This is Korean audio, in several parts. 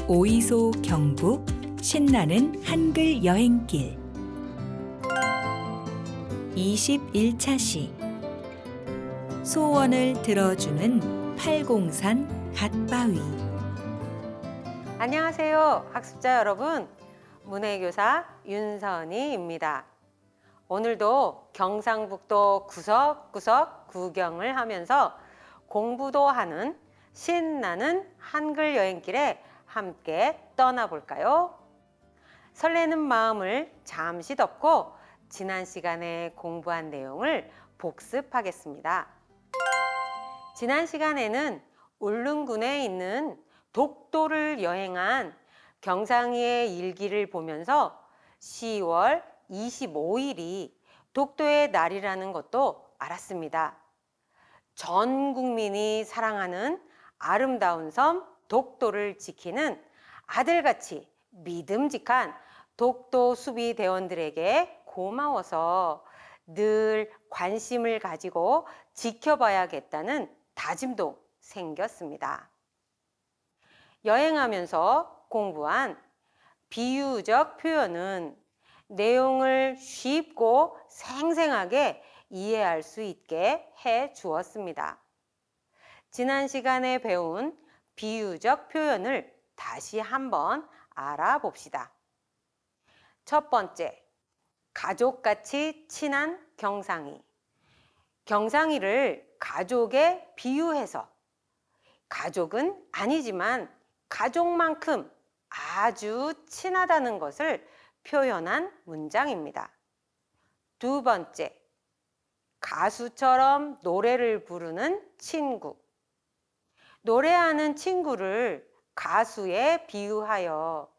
오이소 경북 신나는 한글 여행길 21차 시 소원을 들어주는 팔공산 갓바위. 안녕하세요, 학습자 여러분. 문해교사 윤선희입니다. 오늘도 경상북도 구석구석 구경을 하면서 공부도 하는 신나는 한글 여행길에 함께 떠나볼까요? 설레는 마음을 잠시 덮고 지난 시간에 공부한 내용을 복습하겠습니다. 지난 시간에는 울릉군에 있는 독도를 여행한 경상이의 일기를 보면서 10월 25일이 독도의 날이라는 것도 알았습니다. 전 국민이 사랑하는 아름다운 섬 독도를 지키는 아들같이 믿음직한 독도 수비대원들에게 고마워서 늘 관심을 가지고 지켜봐야겠다는 다짐도 생겼습니다. 여행하면서 공부한 비유적 표현은 내용을 쉽고 생생하게 이해할 수 있게 해 주었습니다. 지난 시간에 배운 비유적 표현을 다시 한번 알아봅시다. 첫 번째, 가족같이 친한 경상이. 경상이를 가족에 비유해서 가족은 아니지만 가족만큼 아주 친하다는 것을 표현한 문장입니다. 두 번째, 가수처럼 노래를 부르는 친구. 노래하는 친구를 가수에 비유하여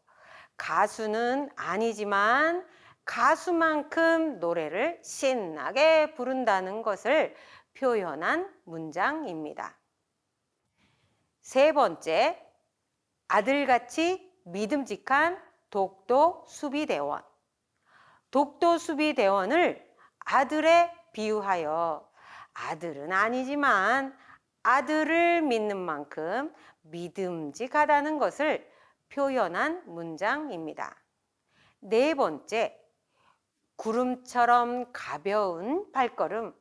가수는 아니지만 가수만큼 노래를 신나게 부른다는 것을 표현한 문장입니다. 세 번째, 아들같이 믿음직한 독도 수비대원. 독도 수비대원을 아들에 비유하여 아들은 아니지만 아들을 믿는 만큼 믿음직하다는 것을 표현한 문장입니다. 네 번째, 구름처럼 가벼운 발걸음.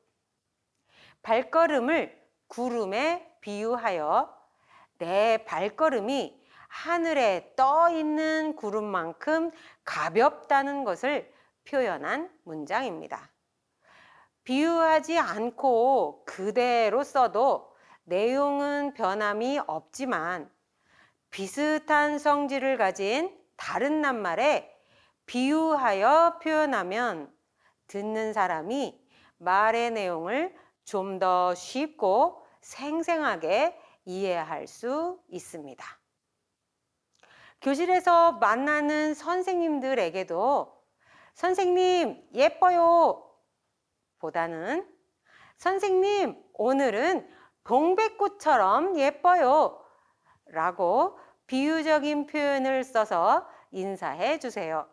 발걸음을 구름에 비유하여 내 발걸음이 하늘에 떠 있는 구름만큼 가볍다는 것을 표현한 문장입니다. 비유하지 않고 그대로 써도 내용은 변함이 없지만 비슷한 성질을 가진 다른 낱말에 비유하여 표현하면 듣는 사람이 말의 내용을 좀 더 쉽고 생생하게 이해할 수 있습니다. 교실에서 만나는 선생님들에게도 선생님 예뻐요 보다는 선생님 오늘은 동백꽃처럼 예뻐요 라고 비유적인 표현을 써서 인사해 주세요.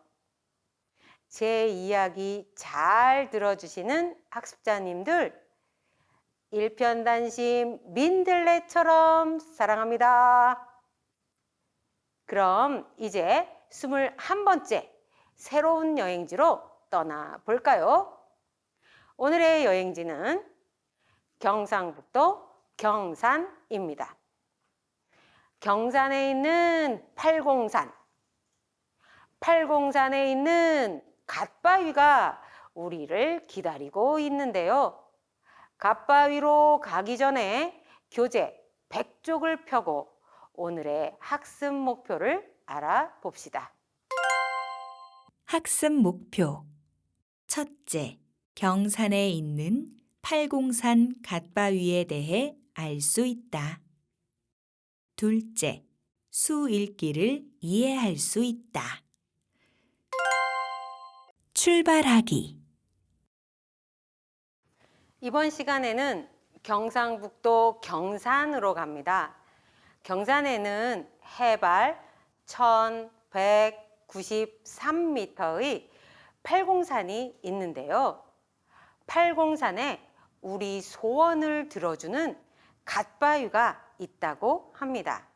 제 이야기 잘 들어주시는 학습자님들, 일편단심 민들레처럼 사랑합니다. 그럼 이제 21번째 새로운 여행지로 떠나볼까요? 오늘의 여행지는 경상북도 경산입니다. 경산에 있는 팔공산, 팔공산에 있는 갓바위가 우리를 기다리고 있는데요. 갓바위로 가기 전에 교재 100쪽을 펴고 오늘의 학습 목표를 알아봅시다. 학습 목표. 첫째, 경산에 있는 팔공산 갓바위에 대해 알 수 있다. 둘째, 수 읽기를 이해할 수 있다. 출발하기. 이번 시간에는 경상북도 경산으로 갑니다. 경산에는 해발 1193m의 팔공산이 있는데요. 팔공산에 우리 소원을 들어주는 갓바위가 있다고 합니다.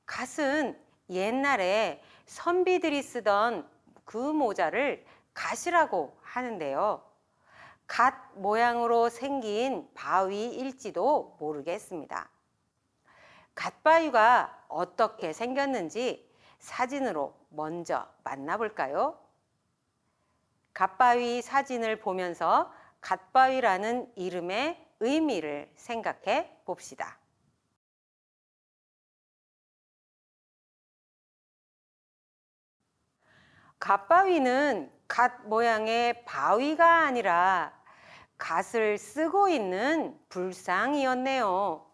갓은 옛날에 선비들이 쓰던 그 모자를 갓이라고 하는데요. 갓 모양으로 생긴 바위일지도 모르겠습니다. 갓바위가 어떻게 생겼는지 사진으로 먼저 만나볼까요? 갓바위 사진을 보면서 갓바위라는 이름의 의미를 생각해 봅시다. 갓바위는 갓 모양의 바위가 아니라 갓을 쓰고 있는 불상이었네요.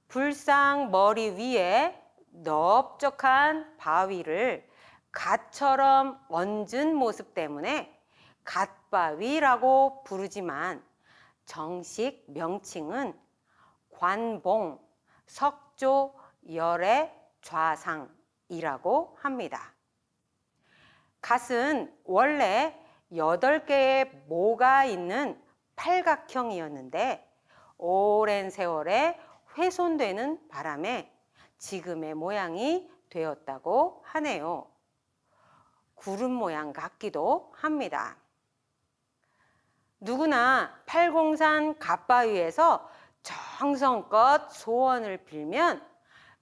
불상 머리 위에 넓적한 바위를 갓처럼 얹은 모습 때문에 갓바위라고 부르지만 정식 명칭은 관봉, 석조, 열의 좌상이라고 합니다. 갓은 원래 8개의 모가 있는 팔각형이었는데 오랜 세월에 훼손되는 바람에 지금의 모양이 되었다고 하네요. 구름 모양 같기도 합니다. 누구나 팔공산 갓바위에서 정성껏 소원을 빌면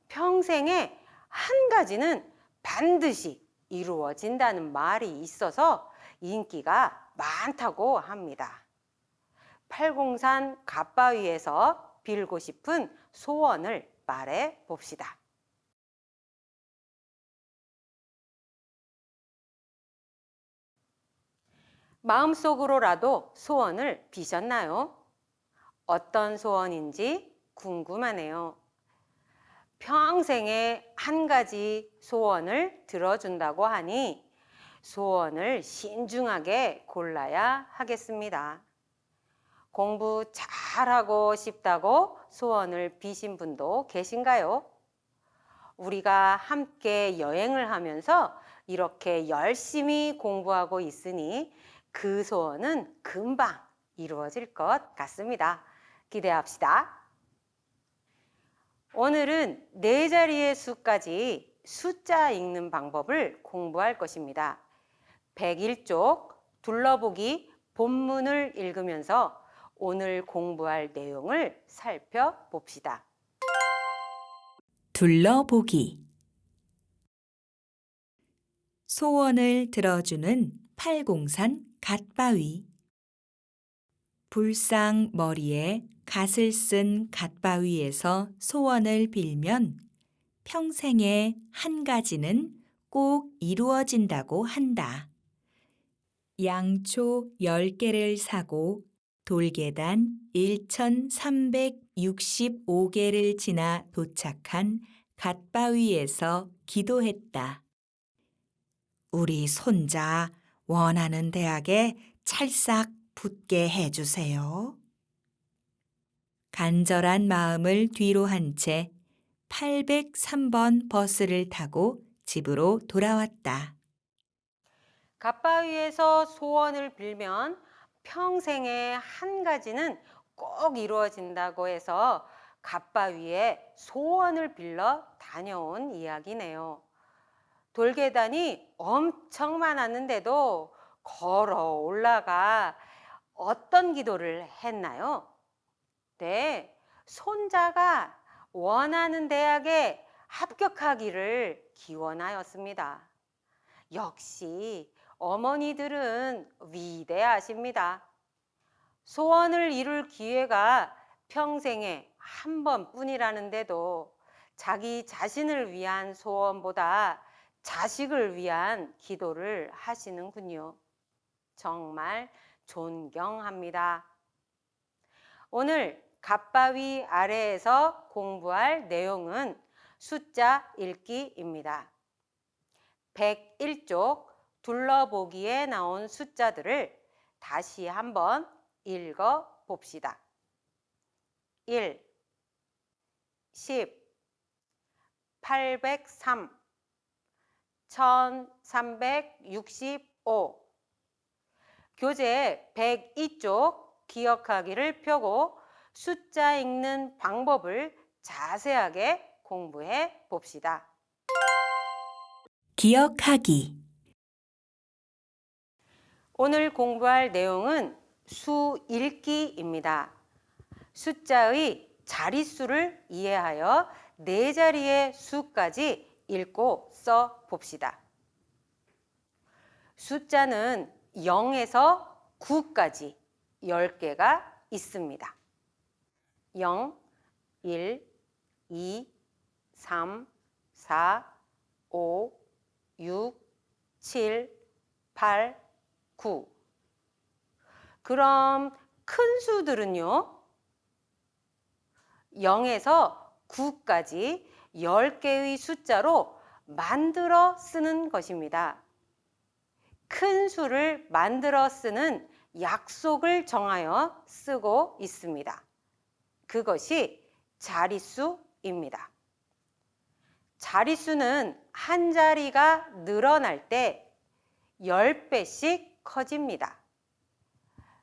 평생에 한 가지는 반드시 이루어진다는 말이 있어서 인기가 많다고 합니다. 팔공산 갓바위에서 빌고 싶은 소원을 말해 봅시다. 마음속으로라도 소원을 비셨나요? 어떤 소원인지 궁금하네요. 평생에 한 가지 소원을 들어준다고 하니 소원을 신중하게 골라야 하겠습니다. 공부 잘하고 싶다고 소원을 비신 분도 계신가요? 우리가 함께 여행을 하면서 이렇게 열심히 공부하고 있으니 그 소원은 금방 이루어질 것 같습니다. 기대합시다. 오늘은 4자리의 수까지 숫자 읽는 방법을 공부할 것입니다. 101쪽 둘러보기 본문을 읽으면서 오늘 공부할 내용을 살펴봅시다. 둘러보기. 소원을 들어주는 팔공산 갓바위. 불상 머리에 갓을 쓴 갓바위에서 소원을 빌면 평생에 한 가지는 꼭 이루어진다고 한다. 양초 10개를 사고 돌계단 1365개를 지나 도착한 갓바위에서 기도했다. 우리 손자 원하는 대학에 찰싹 붙게 해주세요. 간절한 마음을 뒤로 한 채 803번 버스를 타고 집으로 돌아왔다. 갓바위에서 소원을 빌면 평생에 한 가지는 꼭 이루어진다고 해서 갓바위에 소원을 빌러 다녀온 이야기네요. 돌계단이 엄청 많았는데도 걸어 올라가 어떤 기도를 했나요? 네, 손자가 원하는 대학에 합격하기를 기원하였습니다. 역시 어머니들은 위대하십니다. 소원을 이룰 기회가 평생에 한 번뿐이라는데도 자기 자신을 위한 소원보다 자식을 위한 기도를 하시는군요. 정말 존경합니다. 오늘 갓바위 아래에서 공부할 내용은 숫자 읽기입니다. 101쪽 둘러보기에 나온 숫자들을 다시 한번 읽어 봅시다. 1, 10, 803, 1365. 교재 102쪽 기억하기를 펴고 숫자 읽는 방법을 자세하게 공부해 봅시다. 기억하기. 오늘 공부할 내용은 수 읽기입니다. 숫자의 자릿수를 이해하여 네 자리의 수까지 읽고 써 봅시다. 숫자는 0에서 9까지 10개가 있습니다. 0, 1, 2, 3, 4, 5, 6, 7, 8, 9. 그럼 큰 수들은요? 0에서 9까지 10개의 숫자로 만들어 쓰는 것입니다. 큰 수를 만들어 쓰는 약속을 정하여 쓰고 있습니다. 그것이 자릿수입니다. 자릿수는 한 자리가 늘어날 때 10배씩 커집니다.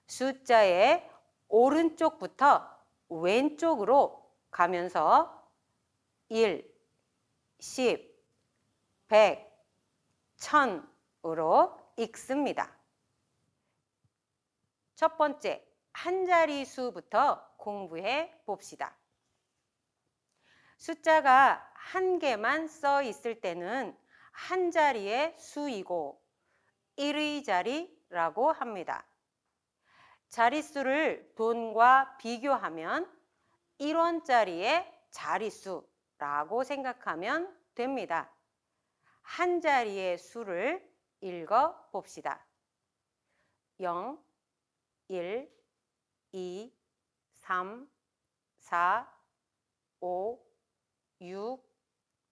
숫자의 오른쪽부터 왼쪽으로 가면서 1, 10, 100, 1000으로 읽습니다. 첫 번째, 한 자리 수부터 공부해 봅시다. 숫자가 한 개만 써 있을 때는 한 자리의 수이고 1의 자리라고 합니다. 자릿수를 돈과 비교하면 1원짜리의 자릿수라고 생각하면 됩니다. 한 자리의 수를 읽어 봅시다. 0, 1, 2, 3, 4, 5, 6,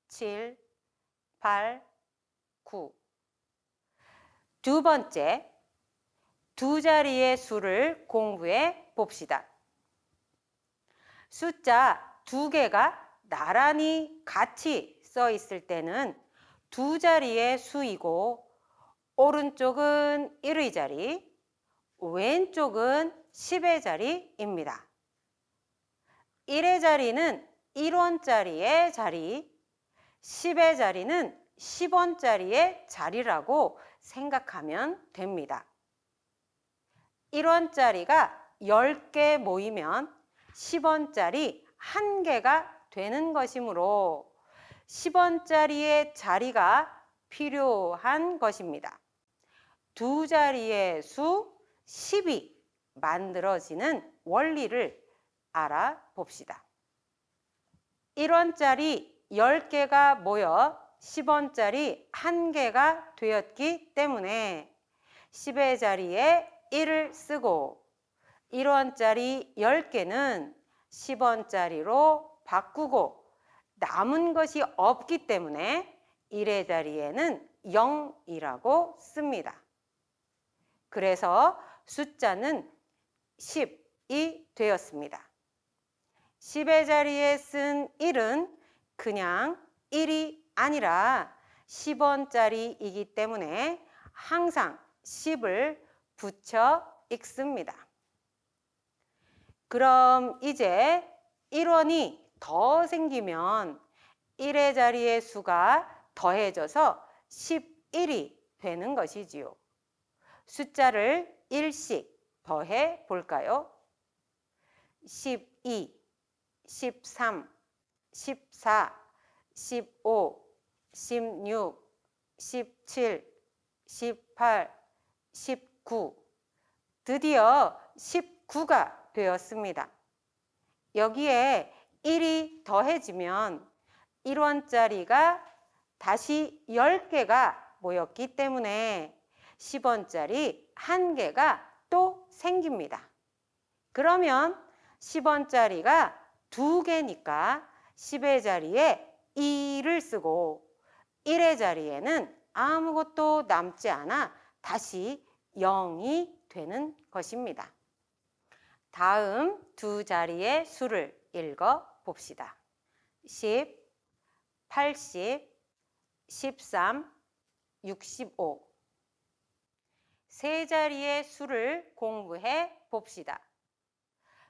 7, 8, 9. 두 번째, 두 자리의 수를 공부해 봅시다. 숫자 두 개가 나란히 같이 써 있을 때는 두 자리의 수이고 오른쪽은 1의 자리, 왼쪽은 10의 자리입니다. 1의 자리는 1원짜리의 자리, 10의 자리는 10원짜리의 자리라고 생각하면 됩니다. 1원짜리가 10개 모이면 10원짜리 1개가 되는 것이므로 10원짜리의 자리가 필요한 것입니다. 두 자리의 수 10이 만들어지는 원리를 알아봅시다. 1원짜리 10개가 모여 10원짜리 1개가 되었기 때문에 10의 자리에 1을 쓰고 1원짜리 10개는 10원짜리로 바꾸고 남은 것이 없기 때문에 1의 자리에는 0이라고 씁니다. 그래서 숫자는 10이 되었습니다. 10의 자리에 쓴 1은 그냥 1이 아니라 10원짜리이기 때문에 항상 10을 붙여 읽습니다. 그럼 이제 1원이 더 생기면 1의 자리의 수가 더해져서 11이 되는 것이지요. 숫자를 1씩 더해 볼까요? 12, 13, 14, 15, 16, 17, 18, 19. 드디어 19가 되었습니다. 여기에 1이 더해지면 1원짜리가 다시 10개가 모였기 때문에 10원짜리 1개가 또 생깁니다. 그러면 10원짜리가 2개니까 10의 자리에 2를 쓰고 1의 자리에는 아무것도 남지 않아 다시 0이 되는 것입니다. 다음 두 자리의 수를 읽어 봅시다. 10, 80, 13, 65. 세 자리의 수를 공부해 봅시다.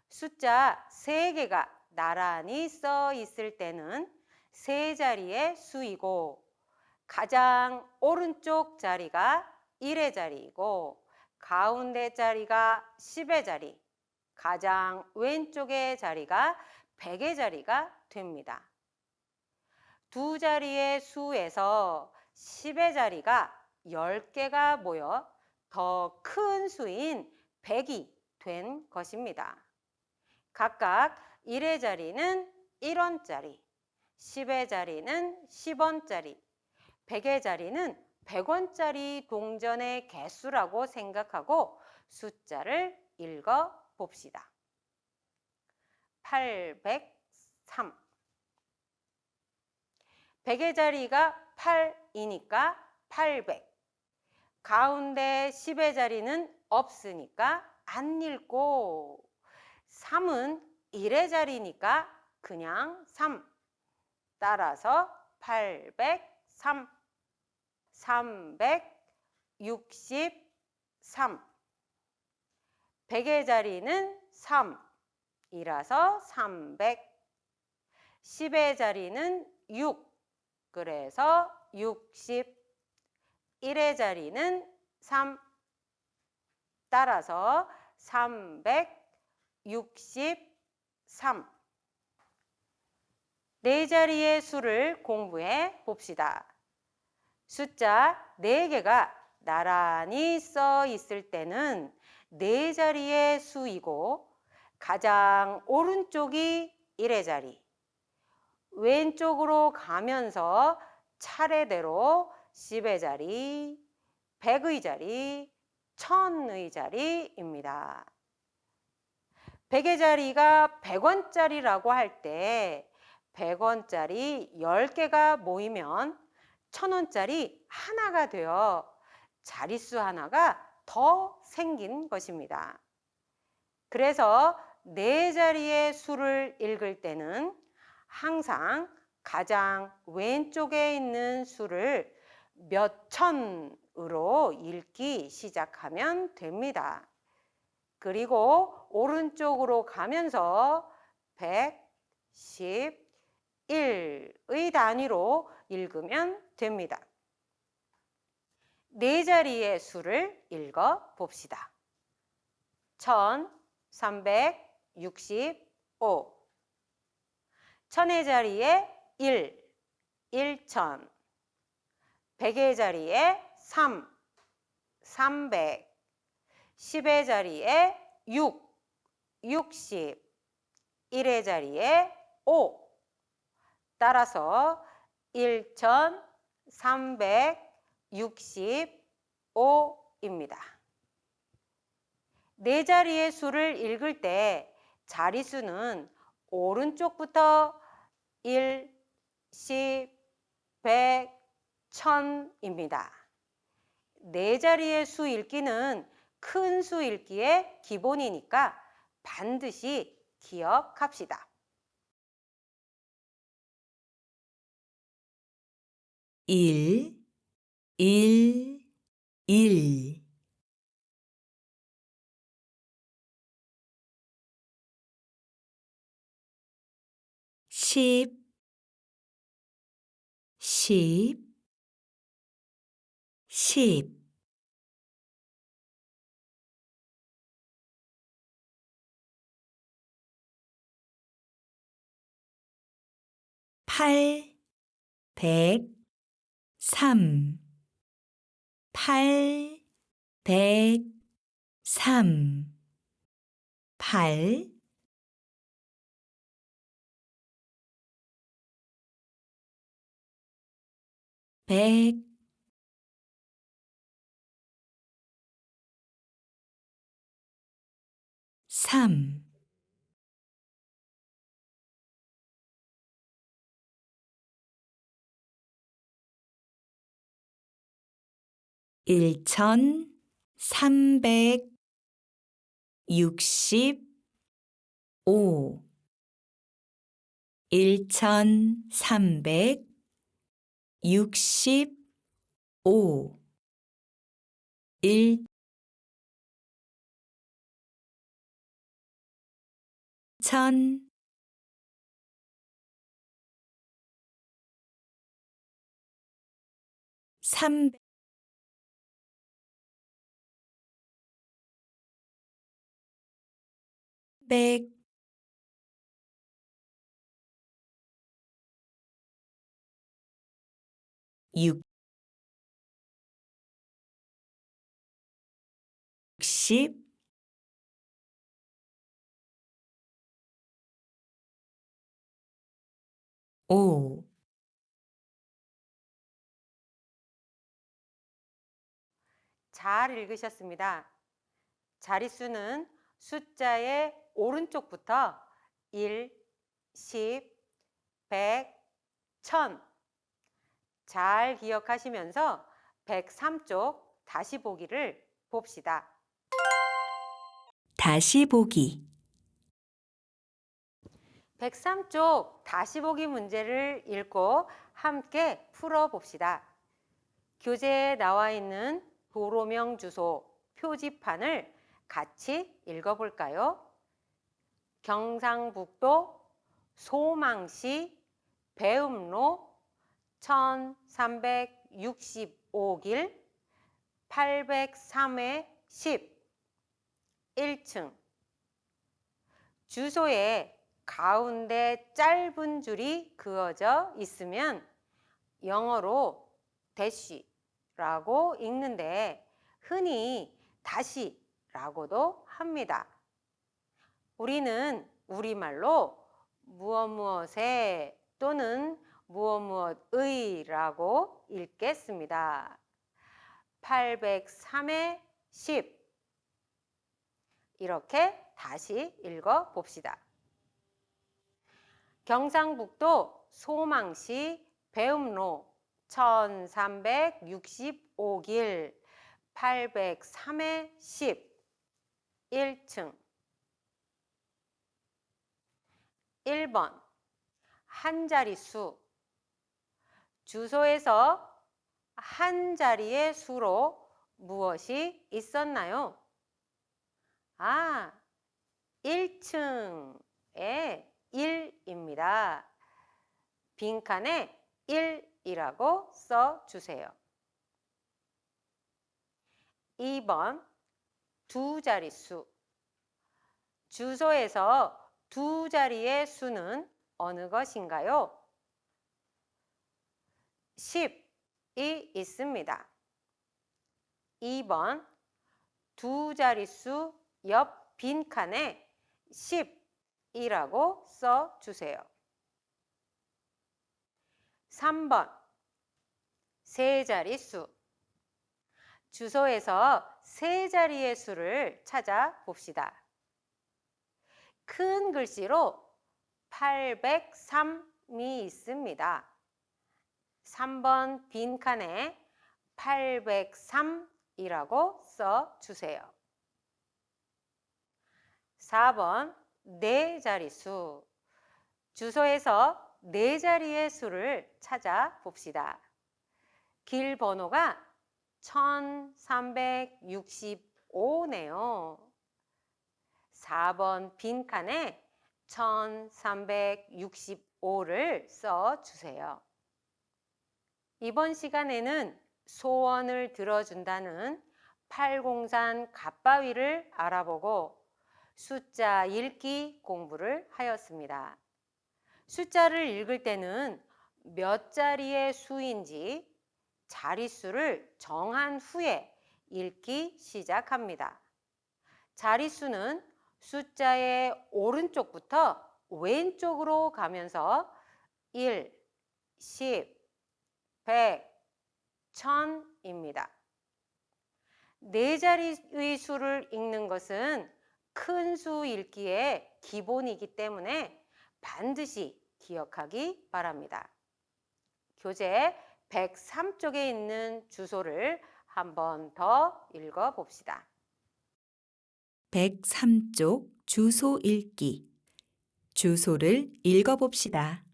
숫자 3개가 나란히 써 있을 때는 세 자리의 수이고 가장 오른쪽 자리가 1의 자리이고 가운데 자리가 10의 자리, 가장 왼쪽의 자리가 100의 자리가 됩니다. 두 자리의 수에서 10의 자리가 10개가 모여 더 큰 수인 100이 된 것입니다. 각각 1의 자리는 1원짜리, 10의 자리는 10원짜리, 100의 자리는 100원짜리 동전의 개수라고 생각하고 숫자를 읽어 봅시다. 803. 100의 자리가 8이니까 800. 가운데 10의 자리는 없으니까 안 읽고 3은 1의 자리니까 그냥 3. 따라서 803, 363. 100의 자리는 3이라서 300. 10의 자리는 6, 그래서 60. 1의 자리는 3, 따라서 363. 네 자리의 수를 공부해 봅시다. 숫자 4개가 나란히 써 있을 때는 네 자리의 수이고 가장 오른쪽이 1의 자리, 왼쪽으로 가면서 차례대로 10의 자리, 100의 자리, 1000의 자리입니다. 100의 자리가 100원짜리라고 할 때 100원짜리 10개가 모이면 1000원짜리 하나가 되어 자릿수 하나가 더 생긴 것입니다. 그래서 네 자리의 수를 읽을 때는 항상 가장 왼쪽에 있는 수를 몇 천으로 읽기 시작하면 됩니다. 그리고 오른쪽으로 가면서 111의 단위로 읽으면 됩니다. 네 자리의 수를 읽어 봅시다. 1365. 1000의 자리에 1, 1000. 100의 자리에 3, 300. 10의 자리에 6, 60. 1의 자리에 5. 따라서 1365입니다. 네 자리의 수를 읽을 때 자리수는 오른쪽부터 1, 10, 100, 1000입니다. 네 자리의 수 읽기는 큰 수 읽기의 기본이니까 반드시 기억합시다. 1, 1, 1. 10, 10, 10. 8, 100, 3. 8, 100, 3. 8, 100, 3. 1365. 1365. 1000, 300 60 5 잘 읽으셨습니다. 자릿수는 숫자의 오른쪽부터 1, 10, 100, 1000. 잘 기억하시면서 103쪽 다시 보기를 봅시다. 다시 보기 103쪽 다시 보기 문제를 읽고 함께 풀어봅시다. 교재에 나와 있는 도로명 주소 표지판을 같이 읽어볼까요? 경상북도 소망시 배음로 1365길 803회 10 1층. 주소에 가운데 짧은 줄이 그어져 있으면 영어로 대쉬라고 읽는데 흔히 다시라고도 합니다. 우리는 우리말로 무엇무엇에 또는 무엇무엇의라고 읽겠습니다. 803의 10 이렇게 다시 읽어봅시다. 경상북도 소망시 배음로 1365길 803의 10 1층. 1번 한자리수. 주소에서 한 자리의 수로 무엇이 있었나요? 1층에 1입니다. 빈칸에 1이라고 써주세요. 2번 두 자릿수. 주소에서 두 자리의 수는 어느 것인가요? 10이 있습니다. 2번 두 자릿수 옆 빈칸에 10이라고 써주세요. 3번 세 자릿수. 주소에서 세 자리의 수를 찾아봅시다. 큰 글씨로 803이 있습니다. 3번 빈칸에 803이라고 써주세요. 4번 네 자릿수. 주소에서 네 자리의 수를 찾아봅시다. 길 번호가 1365네요. 4번 빈칸에 1365를 써주세요. 이번 시간에는 소원을 들어준다는 팔공산 갓바위를 알아보고 숫자 읽기 공부를 하였습니다. 숫자를 읽을 때는 몇 자리의 수인지 자릿수를 정한 후에 읽기 시작합니다. 자릿수는 숫자의 오른쪽부터 왼쪽으로 가면서 1, 10, 100, 1000입니다. 네 자리의 수를 읽는 것은 큰 수 읽기의 기본이기 때문에 반드시 기억하기 바랍니다. 교재 103쪽에 있는 주소를 한 번 더 읽어봅시다. 103쪽 주소 읽기. 주소를 읽어봅시다.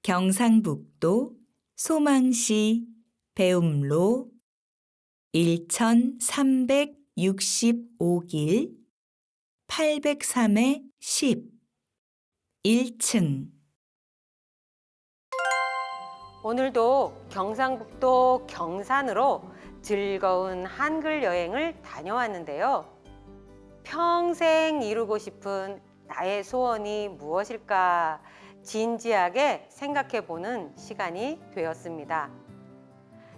경상북도 소망시 배음로 1365길 803의 10 1층. 오늘도 경상북도 경산으로 즐거운 한글 여행을 다녀왔는데요. 평생 이루고 싶은 나의 소원이 무엇일까 진지하게 생각해 보는 시간이 되었습니다.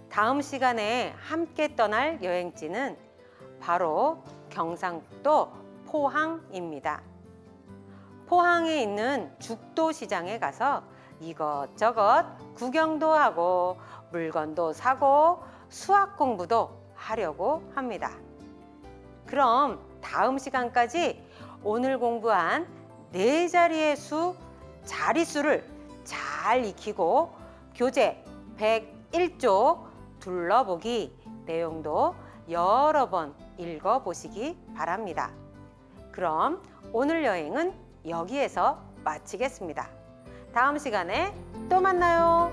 다음 시간에 함께 떠날 여행지는 바로 경상북도 포항입니다. 포항에 있는 죽도시장에 가서 이것저것 구경도 하고 물건도 사고 수학 공부도 하려고 합니다. 그럼 다음 시간까지 오늘 공부한 네 자리의 수 자릿수를 잘 익히고 교재 101쪽 둘러보기 내용도 여러 번 읽어보시기 바랍니다. 그럼 오늘 여행은 여기에서 마치겠습니다. 다음 시간에 또 만나요.